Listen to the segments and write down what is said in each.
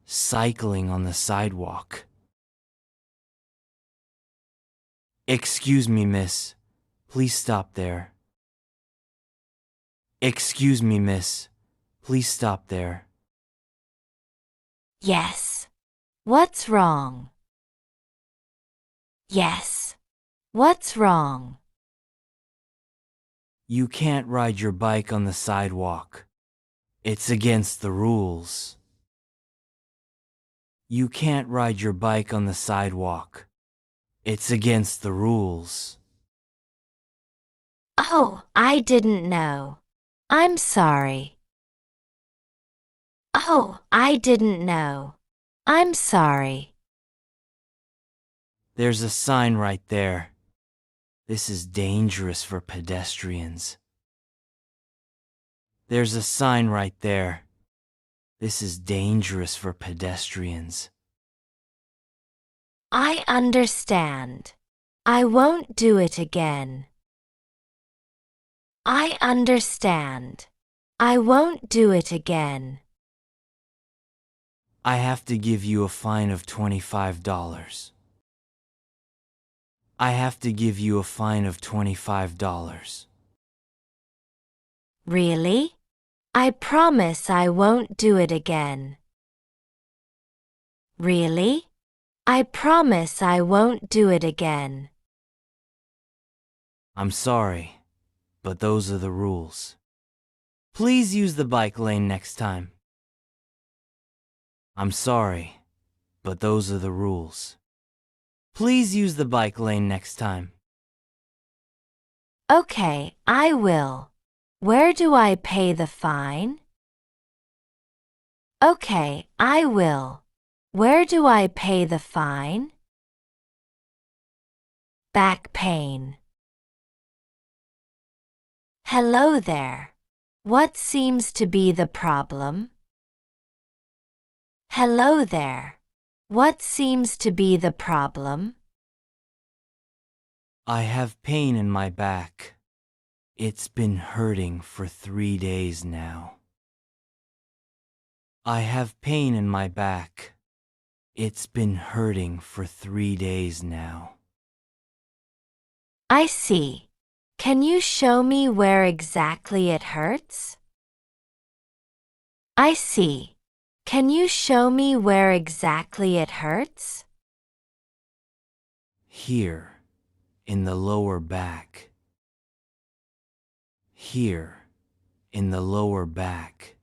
cycling on the sidewalk. Excuse me, miss. Please stop there. Excuse me, miss. Please stop there. Yes. What's wrong? Yes. What's wrong? You can't ride your bike on the sidewalk. It's against the rules. You can't ride your bike on the sidewalk. It's against the rules. Oh, I didn't know. I'm sorry. Oh, I didn't know. I'm sorry. There's a sign right there. This is dangerous for pedestrians. There's a sign right there. This is dangerous for pedestrians. I understand. I won't do it again. I understand. I won't do it again. I have to give you a fine of $25. I have to give you a fine of $25. Really? I promise I won't do it again. Really? I promise I won't do it again. I'm sorry, but those are the rules. Please use the bike lane next time. I'm sorry, but those are the rules. Please use the bike lane next time. Okay, I will. Where do I pay the fine? Okay, I will. Where do I pay the fine? Back pain. Hello there. What seems to be the problem? Hello there. What seems to be the problem? I have pain in my back. It's been hurting for 3 days now. I have pain in my back. It's been hurting for 3 days now. I see. Can you show me where exactly it hurts? I see. Can you show me where exactly it hurts? Here, in the lower back. Here, in the lower back.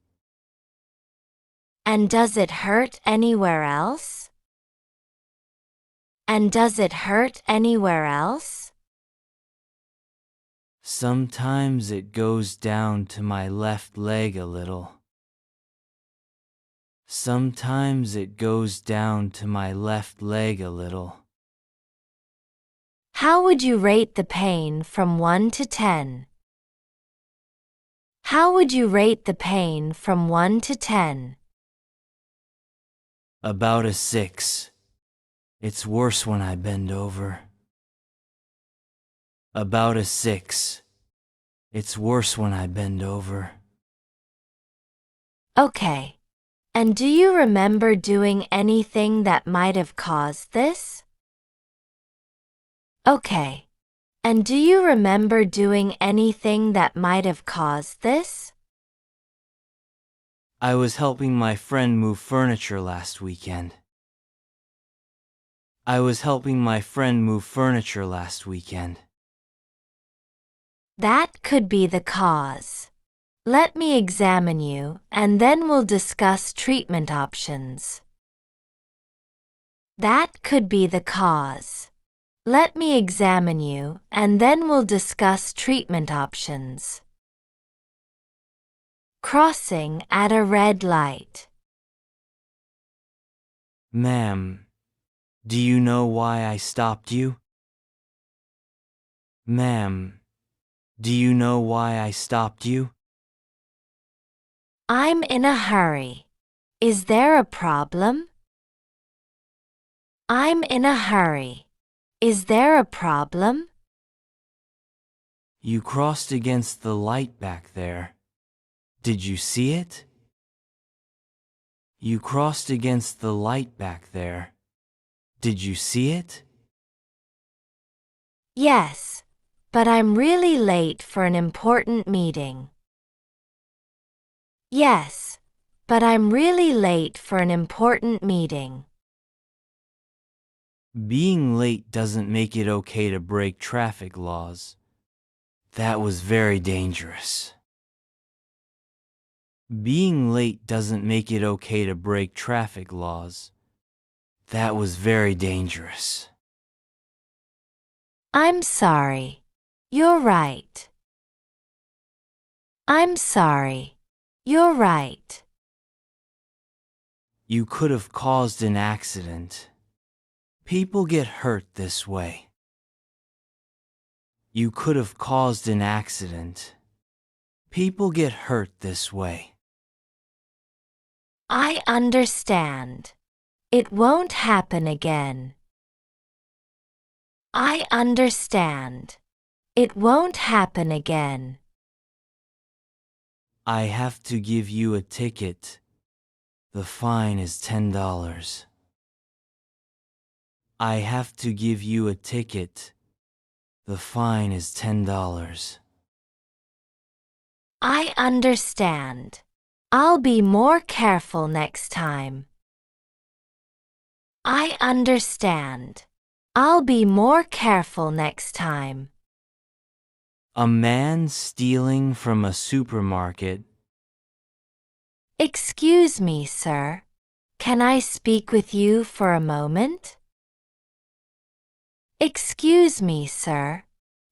And does it hurt anywhere else? And does it hurt anywhere else? Sometimes it goes down to my left leg a little. Sometimes it goes down to my left leg a little. How would you rate the pain from 1 to 10? How would you rate the pain from 1 to 10? About a 6. It's worse when I bend over. About a 6. It's worse when I bend over. Okay. And do you remember doing anything that might have caused this? Okay. And do you remember doing anything that might have caused this? I was helping my friend move furniture last weekend. I was helping my friend move furniture last weekend. That could be the cause. Let me examine you, and then we'll discuss treatment options. That could be the cause. Let me examine you, and then we'll discuss treatment options. Crossing at a red light. Ma'am, do you know why I stopped you? Ma'am, do you know why I stopped you? I'm in a hurry. Is there a problem? I'm in a hurry. Is there a problem? You crossed against the light back there. Did you see it? You crossed against the light back there. Did you see it? Yes, but I'm really late for an important meeting. Yes, but I'm really late for an important meeting. Being late doesn't make it okay to break traffic laws. That was very dangerous. Being late doesn't make it okay to break traffic laws. That was very dangerous. I'm sorry. You're right. I'm sorry. You're right. You could have caused an accident. People get hurt this way. You could have caused an accident. People get hurt this way. I understand. It won't happen again. I understand. It won't happen again. I have to give you a ticket. The fine is $10. I have to give you a ticket. The fine is $10. I understand. I'll be more careful next time. I understand. I'll be more careful next time. A man stealing from a supermarket. Excuse me, sir. Can I speak with you for a moment? Excuse me, sir.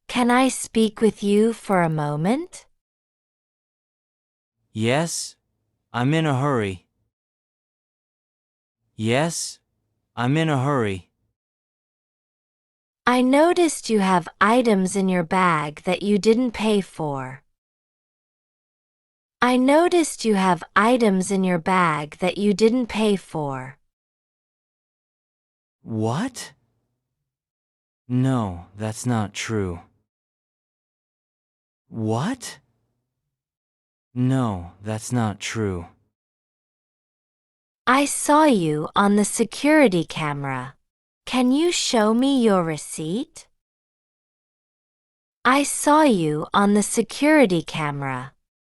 Can I speak with you for a moment? Yes, I'm in a hurry. Yes, I'm in a hurry. I noticed you have items in your bag that you didn't pay for. I noticed you have items in your bag that you didn't pay for. What? No, that's not true. What? No, that's not true. I saw you on the security camera. Can you show me your receipt? I saw you on the security camera.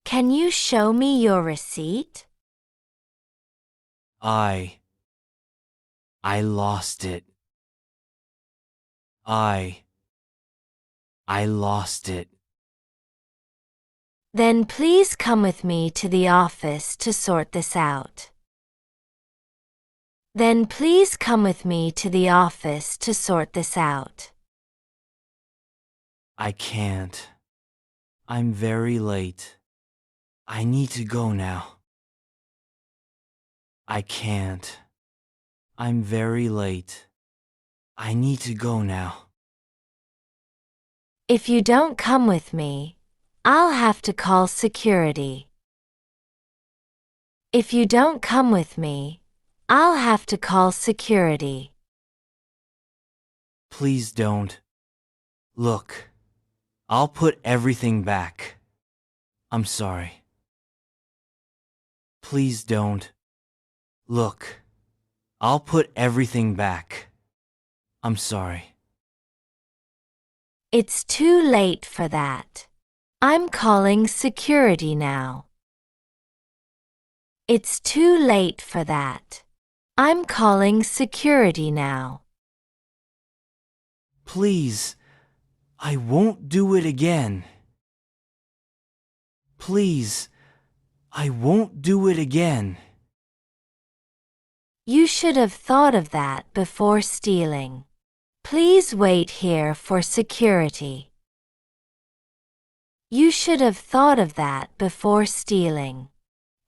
Can you show me your receipt? I lost it. I lost it. Then please come with me to the office to sort this out. Then please come with me to the office to sort this out. I can't. I'm very late. I need to go now. I can't. I'm very late. I need to go now. If you don't come with me, I'll have to call security. If you don't come with me, I'll have to call security. Please don't. Look, I'll put everything back. I'm sorry. Please don't. Look, I'll put everything back. I'm sorry. It's too late for that. I'm calling security now. It's too late for that. I'm calling security now. Please, I won't do it again. Please, I won't do it again. You should have thought of that before stealing. Please wait here for security. You should have thought of that before stealing.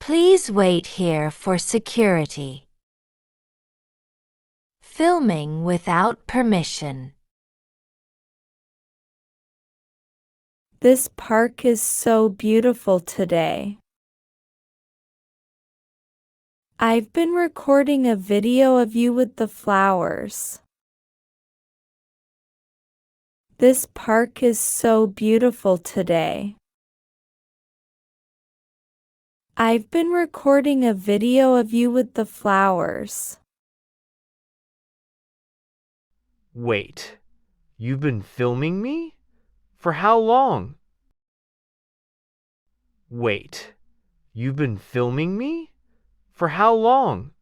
Please wait here for security. Filming without permission. This park is so beautiful today. I've been recording a video of you with the flowers. This park is so beautiful today. I've been recording a video of you with the flowers. Wait, you've been filming me? For how long? Wait, you've been filming me? For how long?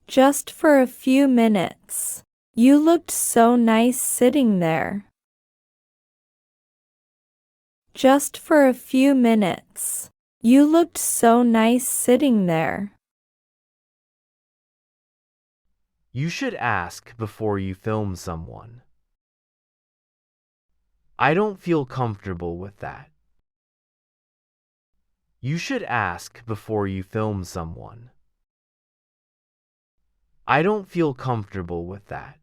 Just for a few minutes. You looked so nice sitting there. Just for a few minutes. You looked so nice sitting there. You should ask before you film someone. I don't feel comfortable with that. You should ask before you film someone. I don't feel comfortable with that.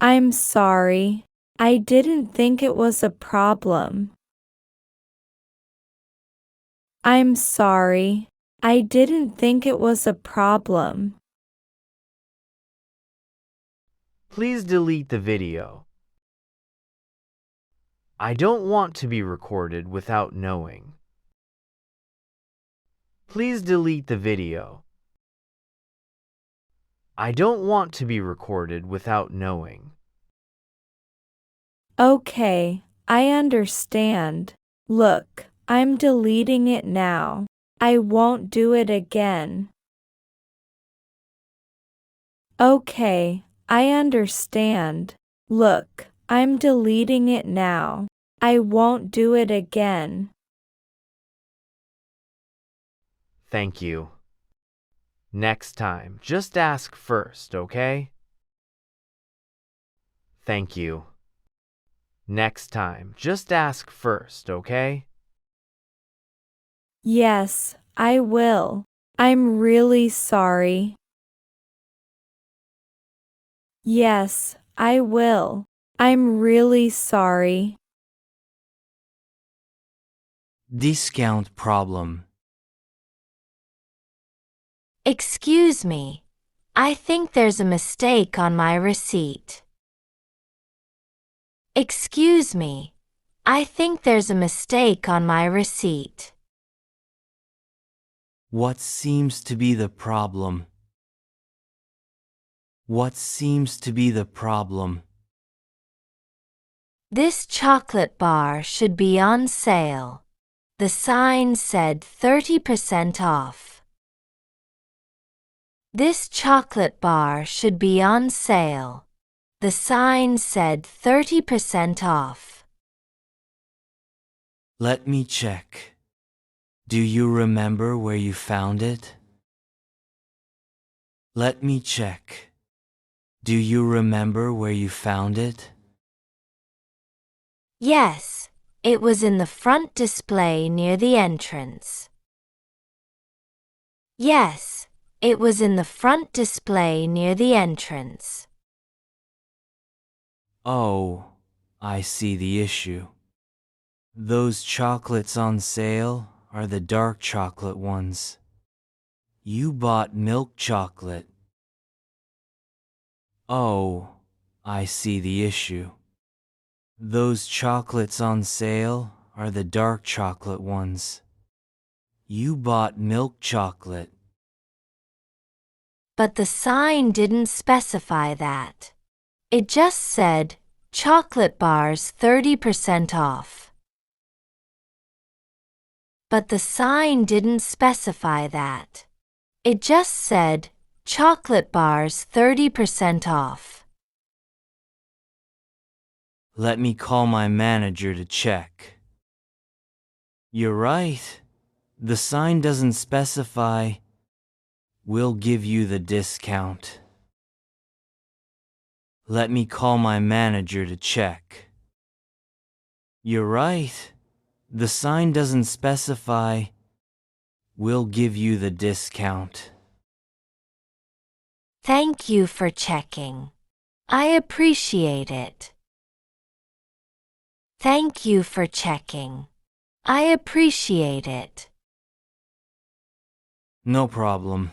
I'm sorry. I didn't think it was a problem. I'm sorry. I didn't think it was a problem. Please delete the video. I don't want to be recorded without knowing. Please delete the video. I don't want to be recorded without knowing. Okay, I understand. Look, I'm deleting it now. I won't do it again. Okay, I understand. Look, I'm deleting it now. I won't do it again. Thank you. Next time, just ask first, okay? Thank you. Next time, just ask first, okay? Yes, I will. I'm really sorry. Yes, I will. I'm really sorry. Discount problem. Excuse me. I think there's a mistake on my receipt. Excuse me. I think there's a mistake on my receipt. What seems to be the problem? What seems to be the problem? This chocolate bar should be on sale. The sign said 30% off. This chocolate bar should be on sale. The sign said 30% off. Let me check. Do you remember where you found it? Let me check. Do you remember where you found it? Yes, it was in the front display near the entrance. Yes, it was in the front display near the entrance. Oh, I see the issue. Those chocolates on sale are the dark chocolate ones. You bought milk chocolate. Oh, I see the issue. Those chocolates on sale are the dark chocolate ones. You bought milk chocolate. But the sign didn't specify that. It just said, chocolate bars 30% off. But the sign didn't specify that. It just said, chocolate bars 30% off. Let me call my manager to check. You're right. The sign doesn't specify. We'll give you the discount. Let me call my manager to check. You're right. The sign doesn't specify. We'll give you the discount. Thank you for checking. I appreciate it. Thank you for checking. I appreciate it. No problem.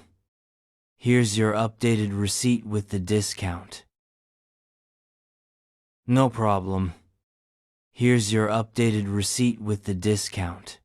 Here's your updated receipt with the discount. No problem. Here's your updated receipt with the discount.